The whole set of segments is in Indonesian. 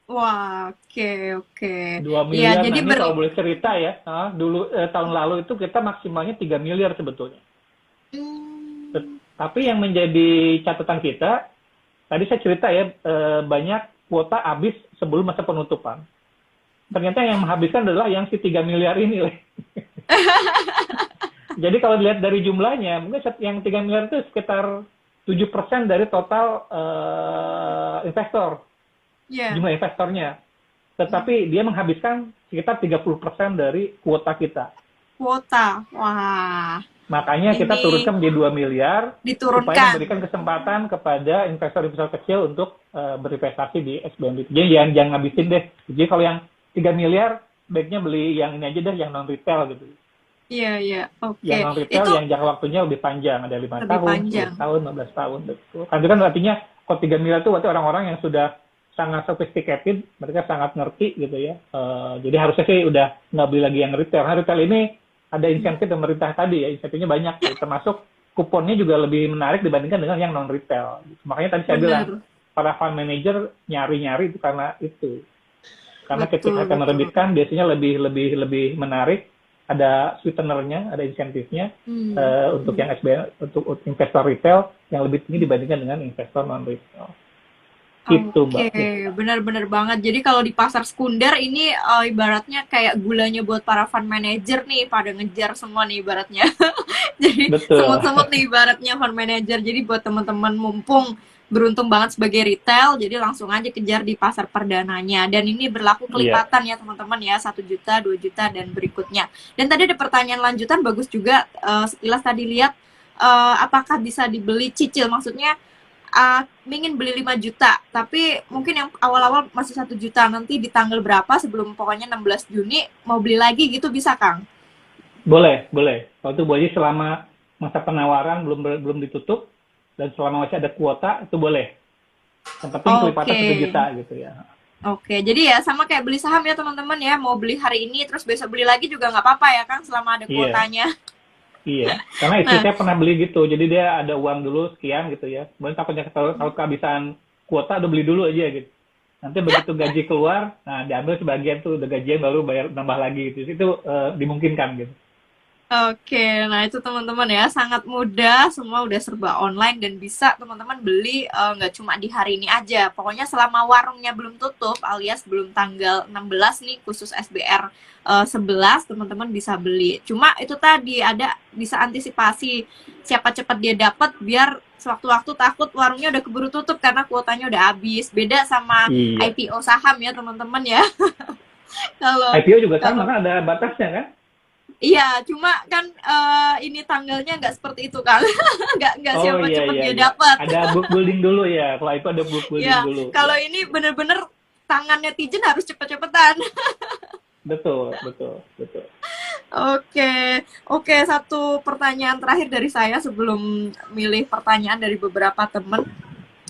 Wah, oke, oke. 2 miliar. Iya, Nah jadi ini kalau boleh cerita ya, dulu tahun lalu itu kita maksimalnya 3 miliar sebetulnya. Hmm, Tapi yang menjadi catatan kita, tadi saya cerita ya, banyak kuota habis sebelum masa penutupan. Ternyata yang menghabiskan adalah yang si 3 miliar ini. Jadi kalau dilihat dari jumlahnya, mungkin yang 3 miliar itu sekitar 7% dari total investor, ya. jumlah investornya. Hmm, Tetapi dia menghabiskan sekitar 30% dari kuota kita. kuota. Wah, Makanya kita ini turunkan menjadi 2 miliar supaya diturunkan. memberikan kesempatan kepada investor-investor kecil untuk berinvestasi di SBM. Jadi jangan ngabisin deh. Jadi kalau yang 3 miliar, baiknya beli yang ini aja deh, yang non retail gitu. Iya, iya. Oke. Yang non retail Itu yang jangka waktunya lebih panjang, ada 5 lebih tahun, 10 panjang. tahun, 15 tahun. Betul. Kan itu kan artinya kalau 3 miliar itu berarti orang-orang yang sudah sangat sophisticated, mereka sangat ngerti gitu ya. Jadi harusnya sih udah nggak beli lagi yang retail. Nah, retail ini ada insentif pemerintah tadi ya, insentifnya banyak, ya. Termasuk kuponnya juga lebih menarik dibandingkan dengan yang non retail. Makanya tadi saya bilang Benar. para fund manager nyari-nyari itu karena itu. Karena ketika Betul, akan betul. menerbitkan biasanya lebih lebih lebih menarik, ada sweetenernya, ada insentifnya Hmm. untuk Hmm. yang SBN, untuk investor retail yang lebih tinggi dibandingkan dengan investor non retail. Itu Oke, Mbak Desa. benar-benar banget. Jadi kalau di pasar sekunder ini ibaratnya kayak gulanya buat para fund manager nih, pada ngejar semua nih ibaratnya. Jadi Betul. semut-semut nih ibaratnya fund manager. Jadi buat teman-teman mumpung beruntung banget sebagai retail, jadi langsung aja kejar di pasar perdananya. Dan ini berlaku Iya. kelipatan ya teman-teman ya, 1 juta, 2 juta dan berikutnya. Dan tadi ada pertanyaan lanjutan bagus juga, sekilas tadi lihat apakah bisa dibeli cicil, maksudnya ingin beli 5 juta, tapi mungkin yang awal-awal masih 1 juta, nanti di tanggal berapa sebelum pokoknya 16 Juni mau beli lagi gitu bisa Kang? Boleh, boleh. Kalau itu boleh selama masa penawaran belum belum ditutup dan selama masih ada kuota itu boleh. Yang penting kelipatan Oke. 1 juta gitu ya. Oke, jadi ya sama kayak beli saham ya teman-teman ya, mau beli hari ini terus besok beli lagi juga nggak apa-apa ya Kang, selama ada Iya, kuotanya. iya. Karena istri Nah, saya pernah beli gitu. Jadi dia ada uang dulu sekian gitu ya. Kemudian takutnya kalau kehabisan kuota udah beli dulu aja gitu. Nanti begitu gaji keluar, nah diambil sebagian tuh udah gajian baru bayar nambah lagi gitu. Itu dimungkinkan gitu. oke, nah itu teman-teman ya, sangat mudah, semua udah serba online dan bisa teman-teman beli nggak cuma di hari ini aja. Pokoknya selama warungnya belum tutup alias belum tanggal 16 nih khusus SBR 11 teman-teman bisa beli. Cuma itu tadi ada bisa antisipasi siapa cepat dia dapat biar sewaktu-waktu takut warungnya udah keburu tutup karena kuotanya udah habis. Beda sama Iya. IPO saham ya teman-teman ya. Kalau IPO juga sama kalau kan ada batasnya kan? iya, cuma kan ini tanggalnya nggak seperti itu kan, nggak Oh siapa iya cepet iya dia iya. dapat. Ada book building dulu ya. Kalau itu ada book building Ya, dulu kalau ya. ini bener-bener tangan netizen harus cepet-cepetan. Betul, betul, betul. Oke, oke, satu pertanyaan terakhir dari saya sebelum milih pertanyaan dari beberapa teman.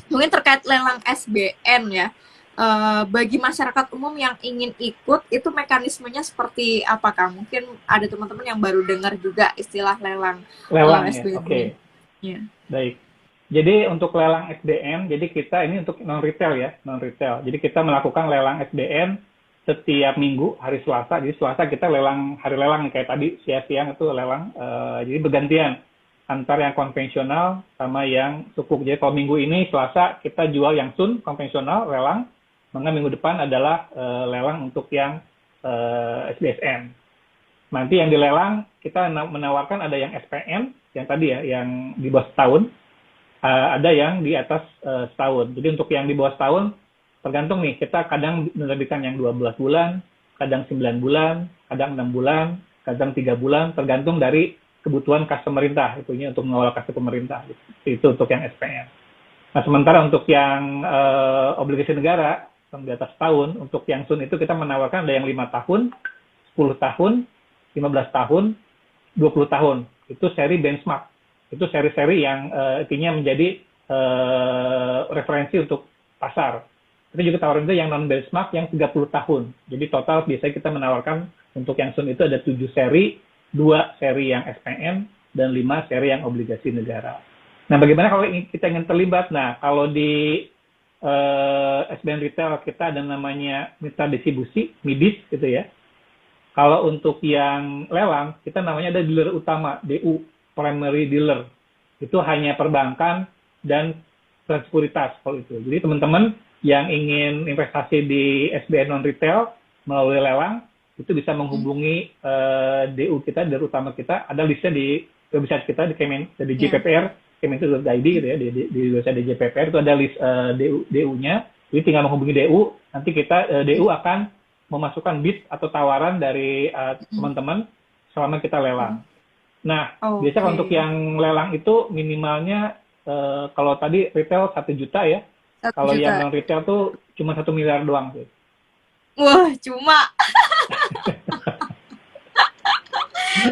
Mungkin terkait lelang SBN ya. Bagi masyarakat umum yang ingin ikut, itu mekanismenya seperti apa Kang? Mungkin ada teman-teman yang baru dengar juga istilah lelang Lelang ya. SBN Oke, ini. Ya. baik. Jadi untuk lelang SBN, jadi kita ini untuk non retail ya, non retail. Jadi kita melakukan lelang SBN setiap minggu hari Selasa. Jadi Selasa kita lelang hari lelang nih, kayak tadi siang-siang itu lelang. Jadi bergantian antara yang konvensional sama yang sukuk. Jadi kalau minggu ini Selasa kita jual yang sun konvensional lelang, maka minggu depan adalah lelang untuk yang SBSN. Nanti yang dilelang kita menawarkan ada yang SPN yang tadi ya, yang di bawah setahun, ada yang di atas setahun. Jadi untuk yang di bawah setahun tergantung nih, kita kadang menerbitkan yang 12 bulan, kadang 9 bulan, kadang 6 bulan, kadang 3 bulan, tergantung dari kebutuhan kas pemerintah, itunya untuk mengawal kas pemerintah. Itu untuk yang SPN. Nah, sementara untuk yang obligasi negara yang di atas tahun, untuk yang SUN itu kita menawarkan ada yang 5 tahun, 10 tahun, 15 tahun, 20 tahun. Itu seri benchmark. Itu seri-seri yang intinya menjadi referensi untuk pasar. Kita juga tawarin itu yang non benchmark yang 30 tahun. Jadi total biasanya kita menawarkan untuk yang SUN itu ada 7 seri, 2 seri yang SPN, dan 5 seri yang obligasi negara. Nah, bagaimana kalau kita ingin terlibat? Nah, kalau di SBN retail kita ada namanya mitra distribusi, MIDIS gitu ya. Kalau untuk yang lelang, kita namanya ada dealer utama, DU, primary dealer. Itu hanya perbankan dan sekuritas kalau itu. Jadi teman-teman yang ingin investasi di SBN non-retail melalui lelang, itu bisa menghubungi DU kita, dealer utama kita. Ada listnya di website kita, di JPPR, kementerian.id gitu ya, di website JPPR itu ada list DU-nya. Jadi tinggal menghubungi DU, nanti DU akan memasukkan bid atau tawaran dari teman-teman selama kita lelang. Nah, biasanya untuk yang lelang itu minimalnya kalau tadi retail 1 juta ya. Kalau yang non retail tuh cuma 1 miliar doang sih. Wah, cuma.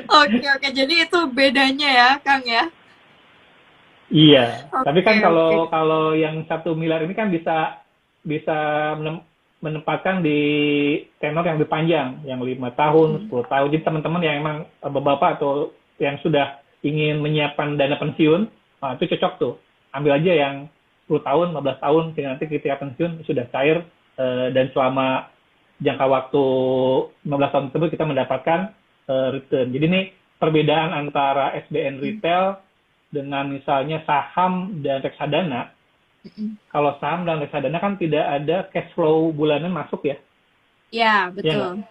Oke, jadi itu bedanya ya, Kang ya. Iya, tapi kan kalau yang 1 miliar ini kan bisa menempatkan di tenor yang lebih panjang, yang 5 tahun, 10 tahun. Jadi teman-teman yang emang bapak-bapak atau yang sudah ingin menyiapkan dana pensiun, nah itu cocok tuh. Ambil aja yang 10 tahun, 15 tahun, sehingga nanti ketika pensiun sudah cair, dan selama jangka waktu 15 tahun tersebut kita mendapatkan return. Jadi ini perbedaan antara SBN retail dengan misalnya saham dan reksadana. Kalau saham dan reksadana kan tidak ada cash flow bulanan masuk ya. Ya, betul. Ya,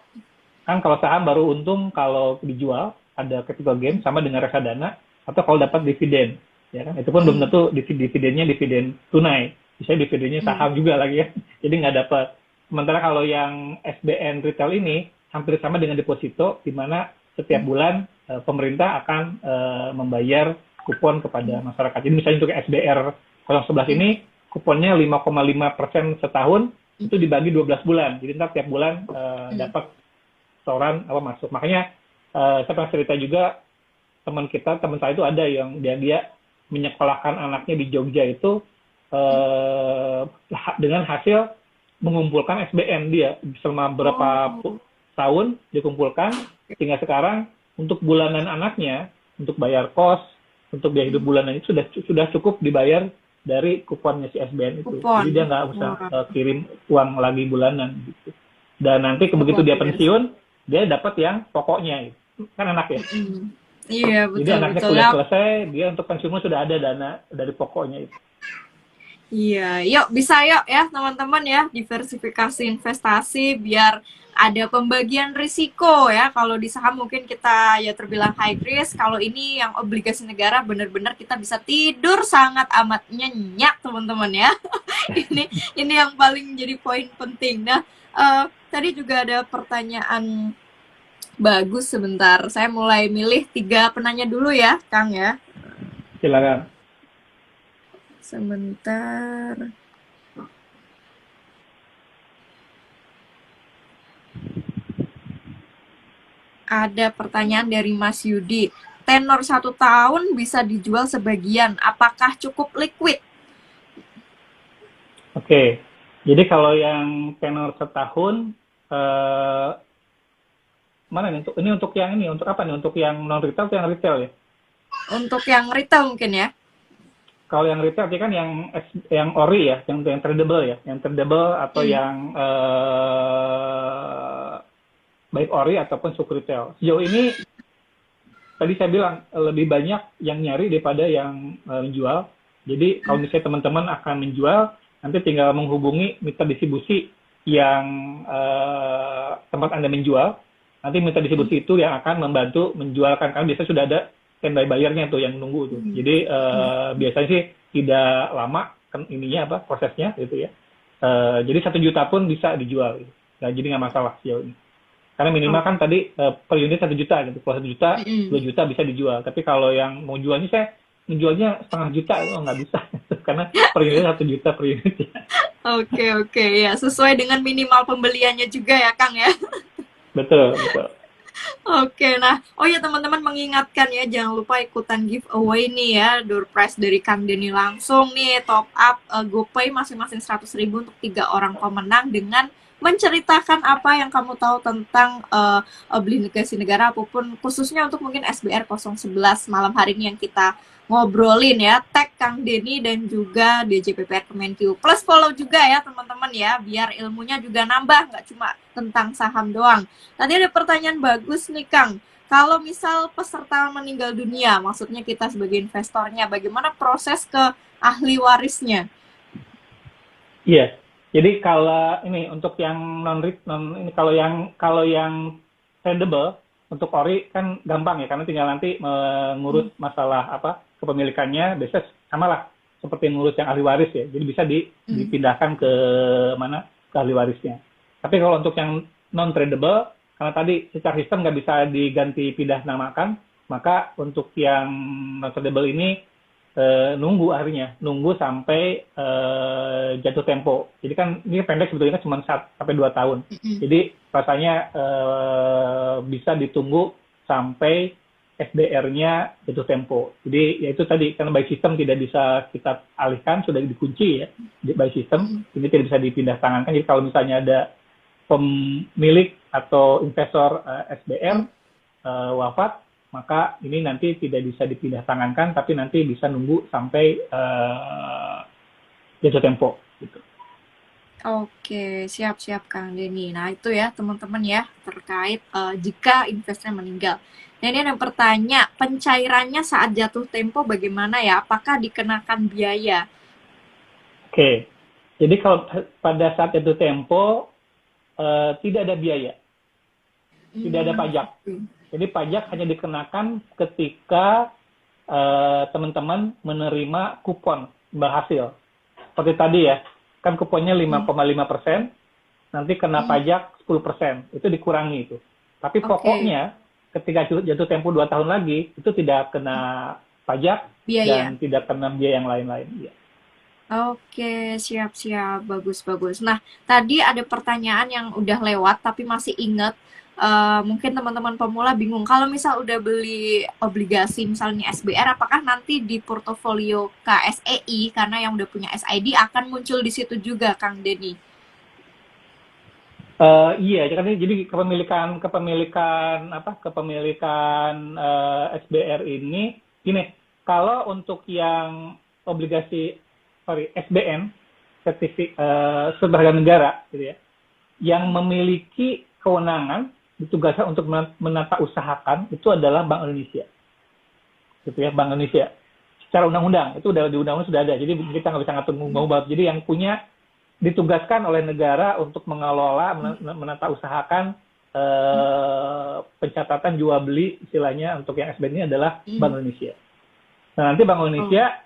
kan kalau saham baru untung kalau dijual, ada capital gain sama dengan reksadana, atau kalau dapat dividen. Ya kan, itu pun belum tentu dividennya dividen tunai. Bisa dividennya saham juga lagi ya. Jadi nggak dapat. Sementara kalau yang SBN retail ini hampir sama dengan deposito, di mana setiap bulan pemerintah akan membayar kupon kepada masyarakat. Jadi misalnya untuk SBR 011 ini kuponnya 5,5% setahun, itu dibagi 12 bulan. Jadi ntar tiap bulan dapat setoran masuk. Makanya saya pernah cerita juga, teman saya itu ada yang dia menyekolahkan anaknya di Jogja itu dengan hasil mengumpulkan SBN dia selama berapa tahun dikumpulkan, sehingga sekarang untuk bulanan anaknya, untuk bayar kos, untuk biaya hidup bulanan itu sudah cukup dibayar dari kuponnya si SBN itu. Jadi dia nggak usah kirim uang lagi bulanan gitu. Dan nanti begitu dia pensiun, dia dapat yang pokoknya gitu. Kan enak ya. Iya, betul. Jadi anaknya kuliah selesai, dia untuk pensiunnya sudah ada dana dari pokoknya itu. Iya, yuk bisa yuk ya teman-teman ya, diversifikasi investasi biar ada pembagian risiko ya. Kalau di saham mungkin kita ya terbilang high risk, kalau ini yang obligasi negara benar-benar kita bisa tidur sangat amat nyenyak teman-teman ya. ini yang paling jadi poin penting. Nah, tadi juga ada pertanyaan bagus sebentar. Saya mulai milih 3 penanya dulu ya, Kang ya. Silakan. Sebentar. Ada pertanyaan dari Mas Yudi. Tenor 1 tahun bisa dijual sebagian. Apakah cukup liquid? Oke. Jadi kalau yang tenor setahun, mana nih? Ini untuk yang ini, untuk apa nih? Untuk yang non retail atau yang retail ya? Untuk yang retail mungkin ya. Kalau yang retail itu kan yang ori ya, yang tradable ya, yang tradable atau yang baik ori ataupun suk retail. Sejauh ini tadi saya bilang lebih banyak yang nyari daripada yang menjual. Jadi kalau misalnya teman-teman akan menjual, nanti tinggal menghubungi mitra distribusi yang tempat Anda menjual. Nanti mitra distribusi itu yang akan membantu menjualkan, karena biasanya sudah ada standby bayarnya tuh yang nunggu tuh. Jadi biasanya sih tidak lama kan prosesnya gitu ya. Jadi 1 juta pun bisa dijual. Gitu. Nah, jadi nggak masalah sejauh ini. Karena minimal kan tadi per unit 1 juta gitu. Kalau 1 juta, 2 juta bisa dijual. Tapi kalau yang mau jualnya saya menjualnya 0,5 juta itu nggak bisa. Karena per unit 1 juta per unit. Oke ya, sesuai dengan minimal pembeliannya juga ya Kang ya. Betul. Oke, nah, teman-teman mengingatkan ya, jangan lupa ikutan giveaway nih ya, door prize dari Kang Denny langsung nih, top up GoPay masing-masing 100.000 untuk 3 orang pemenang dengan menceritakan apa yang kamu tahu tentang obligasi negara apapun, khususnya untuk mungkin SBR 011 malam hari ini yang kita ngobrolin ya. Tag Kang Denny dan juga DJPPR Kemenkyu. Plus follow juga ya teman-teman ya, biar ilmunya juga nambah, nggak cuma tentang saham doang. Tadi ada pertanyaan bagus nih Kang. Kalau misal peserta meninggal dunia, maksudnya kita sebagai investornya, bagaimana proses ke ahli warisnya? Iya. Jadi kalau ini untuk yang non ini kalau yang tradable untuk ori kan gampang ya karena tinggal nanti mengurus masalah apa kepemilikannya biasa sama lah seperti ngurus yang ahli waris ya. Jadi bisa dipindahkan ke mana ke ahli warisnya. Tapi kalau untuk yang non tradable karena tadi secara sistem nggak bisa diganti pindah namakan, maka untuk yang non tradable ini nunggu akhirnya, nunggu sampai jatuh tempo. Jadi kan ini pendek sebetulnya cuma 1 sampai 2 tahun. Jadi rasanya bisa ditunggu sampai SDR-nya jatuh tempo. Jadi ya itu tadi karena by system tidak bisa kita alihkan, sudah dikunci ya by system, ini tidak bisa dipindah tangankan. Jadi kalau misalnya ada pemilik atau investor SBR wafat, maka ini nanti tidak bisa dipindah tangankan, tapi nanti bisa nunggu sampai jatuh tempo. Gitu. Oke, siap-siap Kang Denny. Nah itu ya teman-teman ya, terkait jika investor meninggal. Nah ini ada yang bertanya, pencairannya saat jatuh tempo bagaimana ya? Apakah dikenakan biaya? Oke, jadi kalau pada saat jatuh tempo, tidak ada biaya, tidak ada pajak. Jadi pajak hanya dikenakan ketika teman-teman menerima kupon imbal hasil. Seperti tadi ya, kan kuponnya 5,5%, nanti kena pajak 10%, itu dikurangi itu. Tapi pokoknya ketika jatuh tempo 2 tahun lagi, itu tidak kena pajak Biaya. dan tidak kena biaya yang lain-lain. Ya. Oke, siap-siap, bagus-bagus. Nah, tadi ada pertanyaan yang udah lewat tapi masih inget. Mungkin teman-teman pemula bingung, kalau misal udah beli obligasi misalnya SBR, apakah nanti di portofolio KSEI karena yang udah punya SID akan muncul di situ juga, Kang Denny? Iya, jadi kepemilikan SBR ini gini, kalau untuk yang obligasi SBN surat berharga negara gitu ya, yang memiliki kewenangan ditugaskan untuk menata usahakan itu adalah Bank Indonesia, gitu ya, Bank Indonesia. Secara undang-undang itu udah di undang-undang sudah ada, jadi kita nggak bisa ngatur ngubah. Jadi yang punya ditugaskan oleh negara untuk mengelola, menata usahakan pencatatan jual beli istilahnya untuk yang SBN ini adalah Bank Indonesia. Nah nanti Bank Indonesia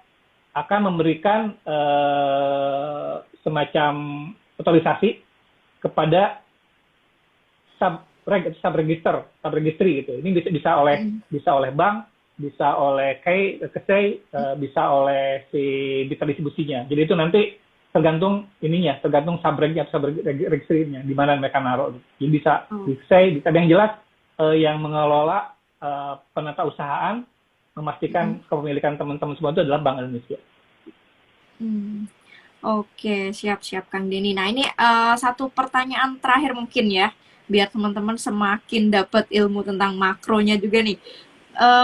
akan memberikan semacam otorisasi kepada subregistry gitu. Ini bisa oleh bank, bisa oleh KSEI, bisa oleh bisa distribusinya. Jadi itu nanti tergantung subregistry-nya di mana mereka naruh. Jadi bisa di KSEI, bisa yang jelas yang mengelola penata usahaan memastikan kepemilikan teman-teman semua itu adalah Bank Indonesia. Oke, siap-siap Kang Denny. Nah ini satu pertanyaan terakhir mungkin ya, biar teman-teman semakin dapat ilmu tentang makronya juga nih.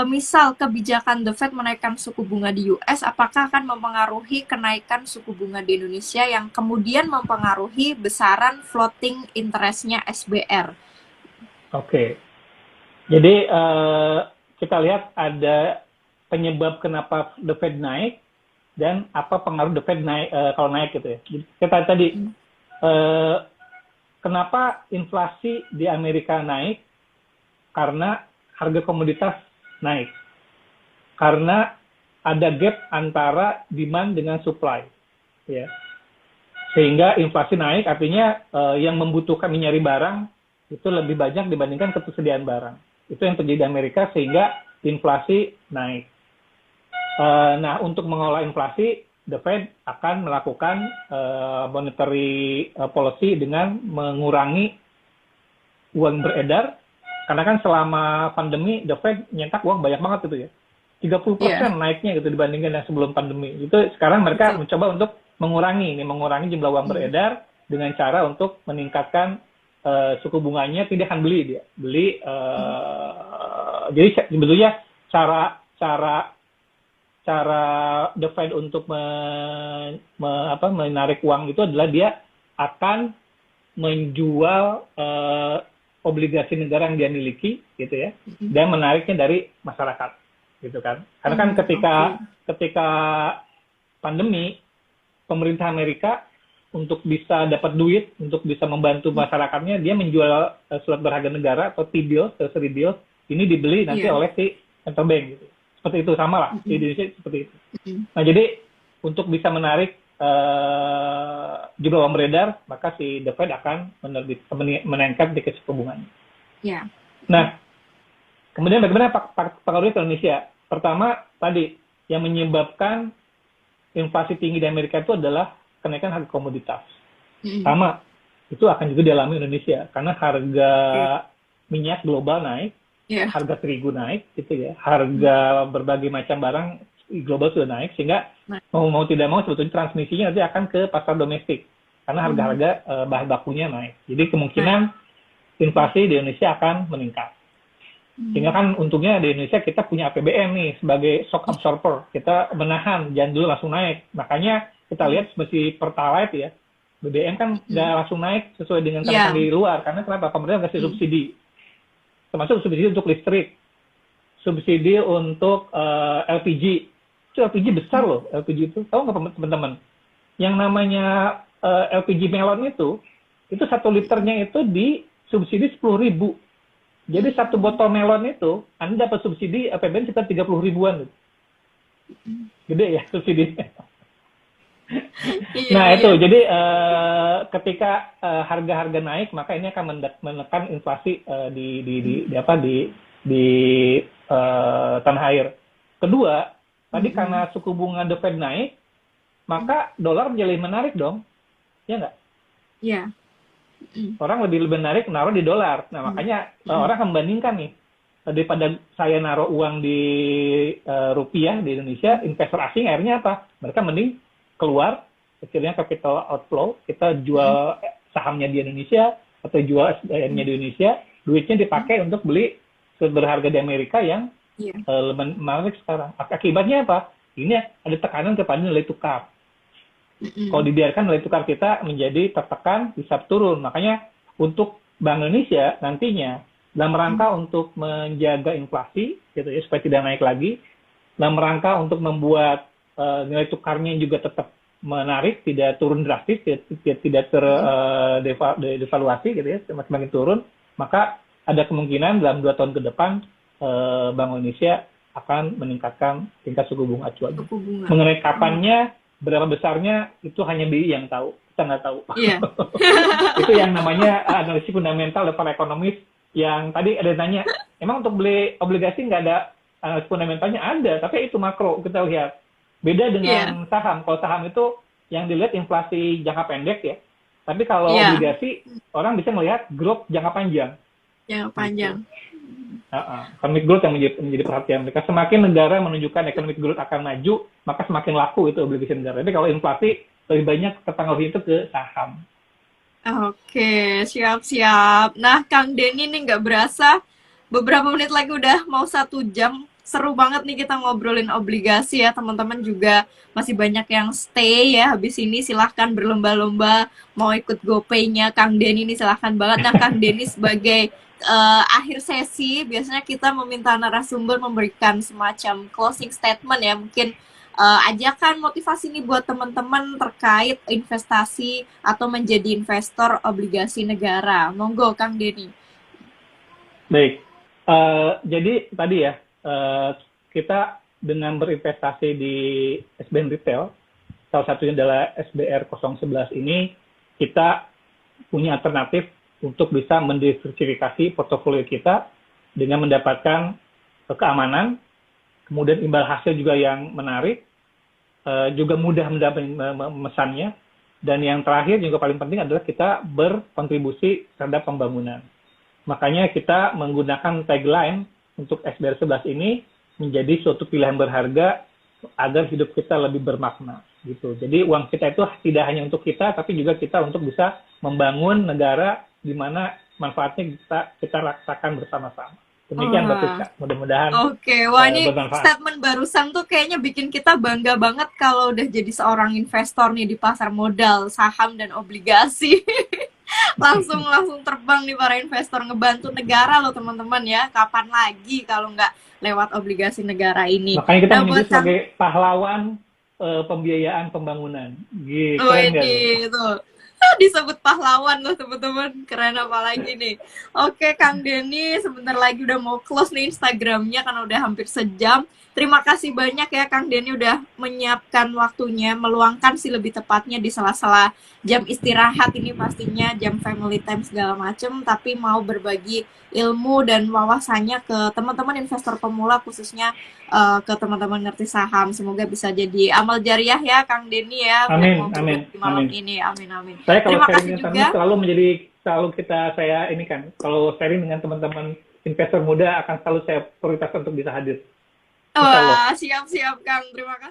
Misal kebijakan The Fed menaikkan suku bunga di US, apakah akan mempengaruhi kenaikan suku bunga di Indonesia yang kemudian mempengaruhi besaran floating interest-nya SBR? Oke, jadi kita lihat ada penyebab kenapa The Fed naik dan apa pengaruh The Fed naik kalau naik gitu ya. Jadi kita tadi kenapa inflasi di Amerika naik? Karena harga komoditas naik. Karena ada gap antara demand dengan supply, ya. Sehingga inflasi naik, artinya yang membutuhkan mencari barang itu lebih banyak dibandingkan ketersediaan barang. Itu yang terjadi di Amerika sehingga inflasi naik. Nah, untuk mengelola inflasi, The Fed akan melakukan monetary policy dengan mengurangi uang beredar. Karena kan selama pandemi, The Fed nyetak uang banyak banget itu ya. 30% naiknya gitu dibandingkan yang sebelum pandemi. Itu sekarang mereka mencoba untuk mengurangi jumlah uang beredar dengan cara untuk meningkatkan suku bunganya, tidak akan beli dia. Jadi sebetulnya cara The Fed untuk menarik uang itu adalah dia akan menjual obligasi negara yang dia miliki gitu ya, dan menariknya dari masyarakat gitu kan. Karena kan ketika pandemi, pemerintah Amerika untuk bisa dapat duit, untuk bisa membantu masyarakatnya, dia menjual surat berharga negara atau T-bills, treasury bills, ini dibeli nanti oleh si central bank gitu. Seperti itu, sama lah di Indonesia seperti itu. Nah jadi untuk bisa menarik jumlah uang beredar, maka si The Fed akan menaikkan tingkat suku bunganya. Nah, kemudian bagaimana pengaruhnya ke Indonesia? Pertama, tadi yang menyebabkan inflasi tinggi di Amerika itu adalah kenaikan harga komoditas. Sama, itu akan juga dialami Indonesia karena harga minyak global naik, harga terigu naik, gitu ya, harga berbagai macam barang global sudah naik, sehingga mau tidak mau sebetulnya transmisinya nanti akan ke pasar domestik karena harga-harga bahan bakunya naik. Jadi kemungkinan inflasi di Indonesia akan meningkat. Sehingga kan untungnya di Indonesia kita punya APBN nih sebagai shock absorber. Kita menahan, jangan dulu langsung naik. Makanya kita lihat seperti Pertalite ya, BBM kan nggak langsung naik sesuai dengan kenaikan di luar. Karena kenapa? Pemerintah kasih subsidi. Termasuk subsidi untuk listrik, subsidi untuk LPG. Itu LPG besar loh, LPG itu. Tahu nggak teman-teman? Yang namanya LPG melon itu 1 liternya itu di subsidi 10.000. Jadi 1 botol melon itu, Anda dapat subsidi APBN sekitar 30 ribuan. Gede ya subsidinya. Nah itu, jadi ketika harga-harga naik, maka ini akan menekan inflasi di tanah air. Kedua, tadi karena suku bunga The Fed naik, maka dolar menjadi menarik dong, ya nggak? Iya. Orang lebih menarik naruh di dolar. Nah makanya orang akan membandingkan nih, daripada saya naruh uang di rupiah di Indonesia, investor asing akhirnya apa? Mereka mending keluar, akhirnya capital outflow, kita jual sahamnya di Indonesia atau jual SDN-nya di Indonesia, duitnya dipakai untuk beli berharga di Amerika yang menarik sekarang. Akibatnya apa? Ini ada tekanan kepada nilai tukar. Kalau dibiarkan nilai tukar kita menjadi tertekan, bisa turun. Makanya untuk Bank Indonesia nantinya dalam rangka untuk menjaga inflasi, gitu ya, supaya tidak naik lagi, dalam rangka untuk membuat nilai tukarnya juga tetap menarik, tidak turun drastis, tidak terdevaluasi, gitu ya, semakin turun, maka ada kemungkinan dalam 2 tahun ke depan Bank Indonesia akan meningkatkan tingkat suku bunga acuan. Mengenai kapannya, berapa besarnya, itu hanya BI yang tahu, kita nggak tahu. Itu yang namanya analisis fundamental level ekonomis, yang tadi ada tanya, emang untuk beli obligasi nggak ada analisis fundamentalnya? Ada, tapi itu makro, kita lihat. Beda dengan saham. Kalau saham itu yang dilihat inflasi jangka pendek ya. Tapi kalau obligasi, orang bisa melihat growth jangka panjang. Jangka panjang. Economic growth yang menjadi perhatian mereka. Semakin negara menunjukkan economic growth akan maju, maka semakin laku itu obligasi negara. Tapi kalau inflasi, lebih banyak terpengaruh itu ke saham. Oke, siap-siap. Nah, Kang Denny nih nggak berasa, beberapa menit lagi udah mau 1 jam. Seru banget nih kita ngobrolin obligasi ya, teman-teman juga masih banyak yang stay ya. Habis ini silahkan berlomba-lomba mau ikut GoPay-nya Kang Denny ini, silahkan banget. Nah, Kang Denny sebagai akhir sesi, biasanya kita meminta narasumber memberikan semacam closing statement ya, mungkin ajakan motivasi nih buat teman-teman terkait investasi atau menjadi investor obligasi negara. Monggo, Kang Denny. Baik, jadi tadi ya, kita dengan berinvestasi di SBN Retail, salah satunya adalah SBR 011 ini, kita punya alternatif untuk bisa mendiversifikasi portofolio kita dengan mendapatkan keamanan, kemudian imbal hasil juga yang menarik, juga mudah memesannya, dan yang terakhir juga paling penting adalah kita berkontribusi terhadap pembangunan. Makanya kita menggunakan tagline untuk SBR 11 ini menjadi suatu pilihan berharga agar hidup kita lebih bermakna. gitu. Jadi uang kita itu tidak hanya untuk kita, tapi juga kita untuk bisa membangun negara di mana manfaatnya kita rasakan bersama-sama. Demikian Mbak Wah. Priska. Mudah-mudahan Oke, wah ini bermanfaat. statement barusan tuh kayaknya bikin kita bangga banget kalau udah jadi seorang investor nih di pasar modal, saham dan obligasi. langsung langsung terbang nih para investor ngebantu negara loh teman-teman ya. Kapan lagi kalau nggak lewat obligasi negara ini. Makanya kita Nah menyebut buat Kang, sebagai pahlawan pembiayaan pembangunan. oh Keren nggak nih? ini itu disebut pahlawan loh teman-teman, keren apalagi nih. Oke Kang Denny, sebentar lagi udah mau close nih Instagramnya karena udah hampir sejam. Terima kasih banyak ya Kang Denny udah menyiapkan waktunya, meluangkan sih lebih tepatnya di sela-sela jam istirahat ini pastinya jam family time segala macem, tapi mau berbagi ilmu dan wawasannya ke teman-teman investor pemula khususnya ke teman-teman ngerti saham. Semoga bisa jadi amal jariah ya Kang Denny ya yang Amin, mau amin, berbagi malam amin. ini. Amin amin. Saya kalau Terima sharing kasih dengan teman juga. selalu menjadi saya ini kan kalau sharing dengan teman-teman investor muda akan selalu saya prioritas untuk bisa hadir. Insya Allah. Wah, siap-siap Kang. Terima kasih.